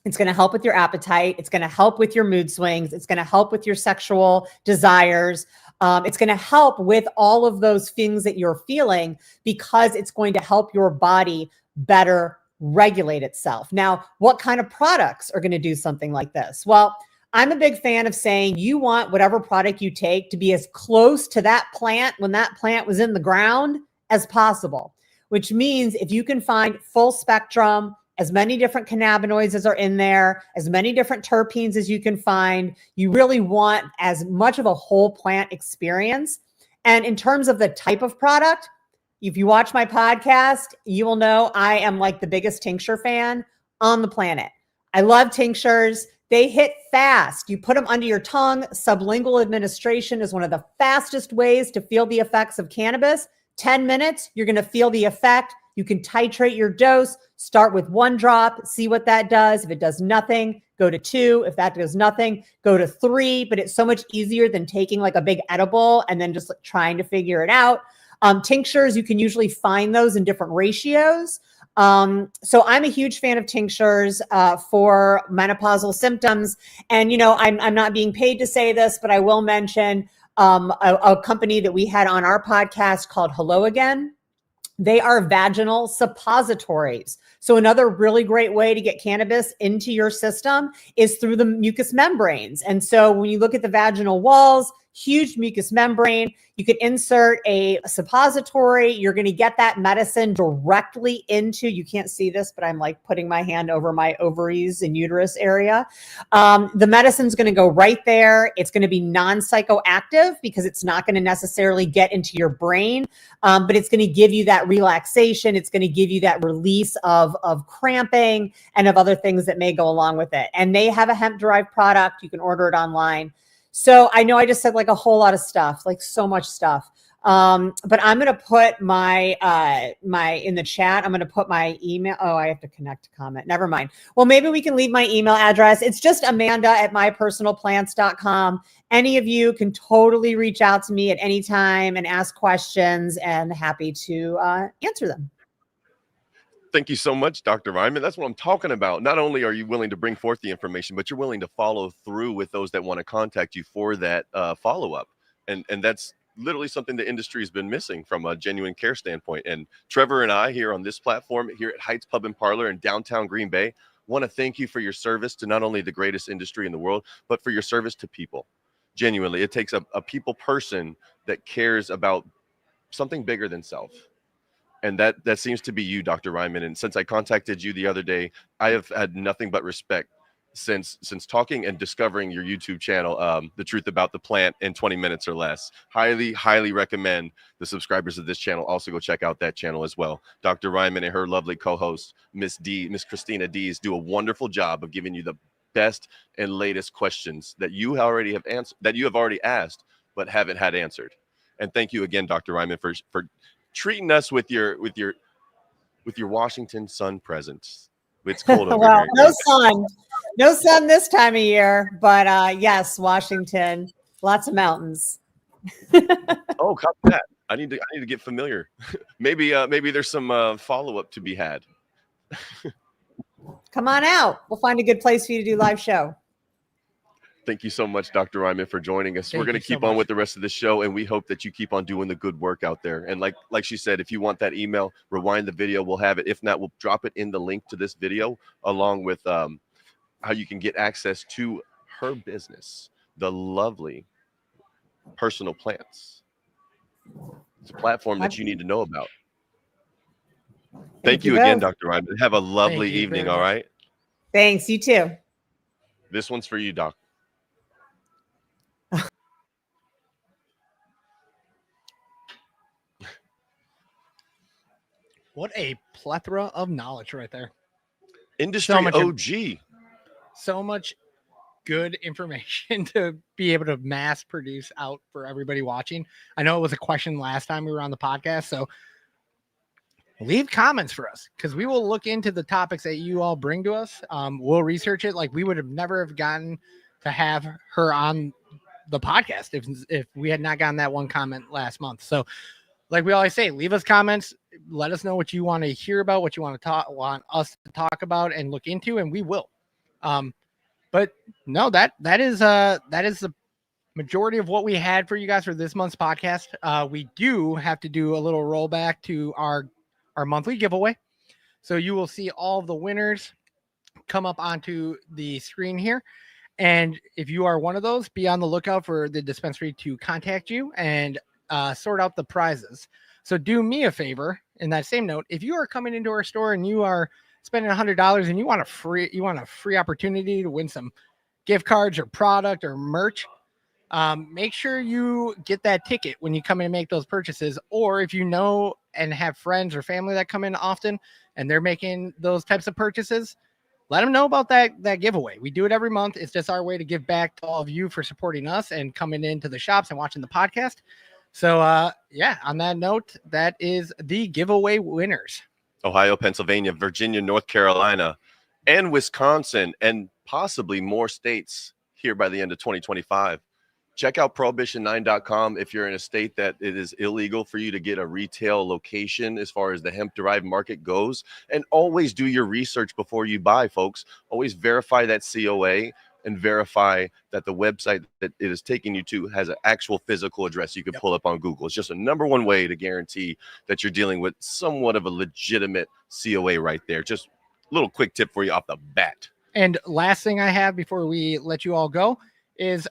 Speaker 6: It's going to help with your appetite. It's going to help with your mood swings. It's going to help with your sexual desires. It's going to help with all of those things that you're feeling because it's going to help your body better regulate itself. Now, what kind of products are going to do something like this? Well, I'm a big fan of saying you want whatever product you take to be as close to that plant when that plant was in the ground as possible, which means if you can find full spectrum, as many different cannabinoids as are in there, as many different terpenes as you can find, you really want as much of a whole plant experience. And in terms of the type of product, if you watch my podcast, you will know I am like the biggest tincture fan on the planet. I love tinctures. They hit fast. You put them under your tongue. Sublingual administration is one of the fastest ways to feel the effects of cannabis. 10 minutes, you're going to feel the effect. You can titrate your dose. Start with 1 drop, see what that does. If it does nothing, go to 2. If that does nothing, go to 3. But it's so much easier than taking like a big edible and then just like trying to figure it out. Tinctures, you can usually find those in different ratios. So I'm a huge fan of tinctures for menopausal symptoms. And, I'm not being paid to say this, but I will mention a company that we had on our podcast called Hello Again. They are vaginal suppositories. So another really great way to get cannabis into your system is through the mucous membranes. And so when you look at the vaginal walls, huge mucous membrane, you can insert a suppository. You're going to get that medicine directly into, you can't see this, but I'm like putting my hand over my ovaries and uterus area. The medicine's going to go right there. It's going to be non-psychoactive because it's not going to necessarily get into your brain, but it's going to give you that relaxation. It's going to give you that release of cramping and of other things that may go along with it. And they have a hemp-derived product. You can order it online. So I know I just said like a whole lot of stuff, like so much stuff. But I'm going to put my in the chat, I'm going to put my email. Oh, I have to connect to comment. Never mind. Well, maybe we can leave my email address. It's just amanda@mypersonalplants.com. Any of you can totally reach out to me at any time and ask questions, and happy to answer them.
Speaker 1: Thank you so much, Dr. Reiman. That's what I'm talking about. Not only are you willing to bring forth the information, but you're willing to follow through with those that want to contact you for that follow-up. And that's literally something the industry has been missing from a genuine care standpoint. And Trevor and I here on this platform, here at Heights Pub and Parlor in downtown Green Bay, want to thank you for your service to not only the greatest industry in the world, but for your service to people. Genuinely, it takes a people person that cares about something bigger than self. And that seems to be you, Dr. Reiman. And since I contacted you the other day, I have had nothing but respect since talking and discovering your YouTube channel, The Truth About the Plant in 20 Minutes or Less. Highly, highly recommend the subscribers of this channel also go check out that channel as well. Dr. Reiman and her lovely co-host, Miss Christina Dees, do a wonderful job of giving you the best and latest questions that you already have answered, that you have already asked, but haven't had answered. And thank you again, Dr. Reiman, for treating us with your Washington sun presence. It's cold over
Speaker 6: well,
Speaker 1: here.
Speaker 6: No sun this time of year, but yes, Washington, lots of mountains.
Speaker 1: Oh, copy that. I need to get familiar. maybe there's some follow-up to be had.
Speaker 6: Come on out. We'll find a good place for you to do live show.
Speaker 1: Thank you so much, Dr. Reiman, for joining us. We're
Speaker 2: Thank
Speaker 1: going
Speaker 2: you
Speaker 1: to
Speaker 2: so
Speaker 1: keep on
Speaker 2: much.
Speaker 1: with the rest of the show, and we hope that you keep on doing the good work out there. And like she said, if you want that email, rewind the video, we'll have it. If not, we'll drop it in the link to this video, along with how you can get access to her business, the lovely Personal Plants. It's a platform that you need to know about. Thank you again,
Speaker 6: both.
Speaker 1: Dr. Reiman. Have a lovely
Speaker 2: Thank you
Speaker 1: evening,
Speaker 2: very
Speaker 1: all
Speaker 2: much.
Speaker 1: right?
Speaker 6: Thanks. You too.
Speaker 1: This one's for you, Doc.
Speaker 2: What a plethora of knowledge right there.
Speaker 1: Industry
Speaker 2: So much
Speaker 1: OG.
Speaker 2: So much good information to be able to mass produce out for everybody watching. I know it was a question last time we were on the podcast, so leave comments for us because we will look into the topics that you all bring to us. We'll research it. Like we would have never have gotten to have her on the podcast if we had not gotten that one comment last month. So like we always say, leave us comments. Let us know what you want to hear about, what you want us to talk about and look into, and we will. But no, that is the majority of what we had for you guys for this month's podcast. We do have to do a little rollback to our monthly giveaway. So you will see all of the winners come up onto the screen here. And if you are one of those, be on the lookout for the dispensary to contact you and sort out the prizes. So do me a favor in that same note. If you are coming into our store and you are spending $100 and you want a free opportunity to win some gift cards or product or merch, make sure you get that ticket when you come in and make those purchases. Or if you know and have friends or family that come in often and they're making those types of purchases, let them know about that giveaway. We do it every month. It's just our way to give back to all of you for supporting us and coming into the shops and watching the podcast. So, yeah, on that note, that is the giveaway winners.
Speaker 1: Ohio, Pennsylvania, Virginia, North Carolina, and Wisconsin, and possibly more states here by the end of 2025. Check out prohibition9.com if you're in a state that it is illegal for you to get a retail location as far as the hemp-derived market goes. And always do your research before you buy, folks. Always verify that COA and verify that the website that it is taking you to has an actual physical address you can pull up on Google. It's just a number one way to guarantee that you're dealing with somewhat of a legitimate COA right there. Just a little quick tip for you off the bat.
Speaker 2: And last thing I have before we let you all go is,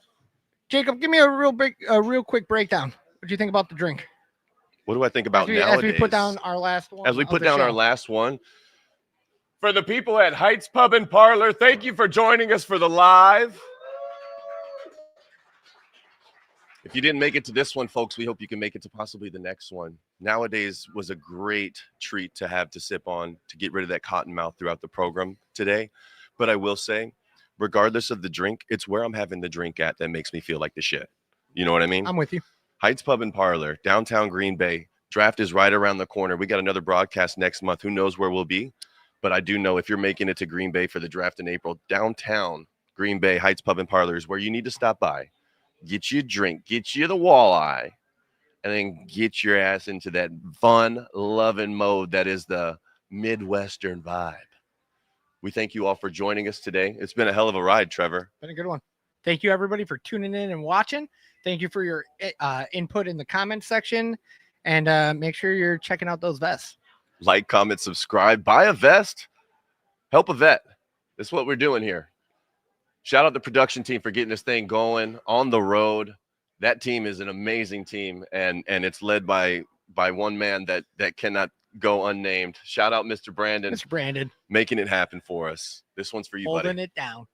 Speaker 2: Jacob, give me a real quick breakdown. What do you think about the drink?
Speaker 1: What do I think about nowadays?
Speaker 2: As we put down our last one.
Speaker 1: As we put down our last one. For the people at Heights Pub and Parlor, thank you for joining us for the live. If you didn't make it to this one, folks, we hope you can make it to possibly the next one. Nowadays was a great treat to have to sip on to get rid of that cotton mouth throughout the program today. But I will say, regardless of the drink, it's where I'm having the drink at that makes me feel like the shit. You know what I mean?
Speaker 2: I'm with you.
Speaker 1: Heights Pub and Parlor, downtown Green Bay. Draft is right around the corner. We got another broadcast next month. Who knows where we'll be? But I do know if you're making it to Green Bay for the draft in April, downtown Green Bay, Heights Pub and Parlor is where you need to stop by. Get you a drink, get you the walleye, and then get your ass into that fun-loving mode that is the Midwestern vibe. We thank you all for joining us today. It's been a hell of a ride, Trevor.
Speaker 2: Been a good one. Thank you, everybody, for tuning in and watching. Thank you for your input in the comment section. And make sure you're checking out those vests.
Speaker 1: Like, comment, subscribe, buy a vest, help a vet. That's what we're doing here. Shout out the production team for getting this thing going on the road. That team is an amazing team, and it's led by one man that cannot go unnamed. Shout out Mr. Brandon.
Speaker 2: Mr. Brandon.
Speaker 1: Making it happen for us. This one's for you, buddy.
Speaker 2: Holding it down.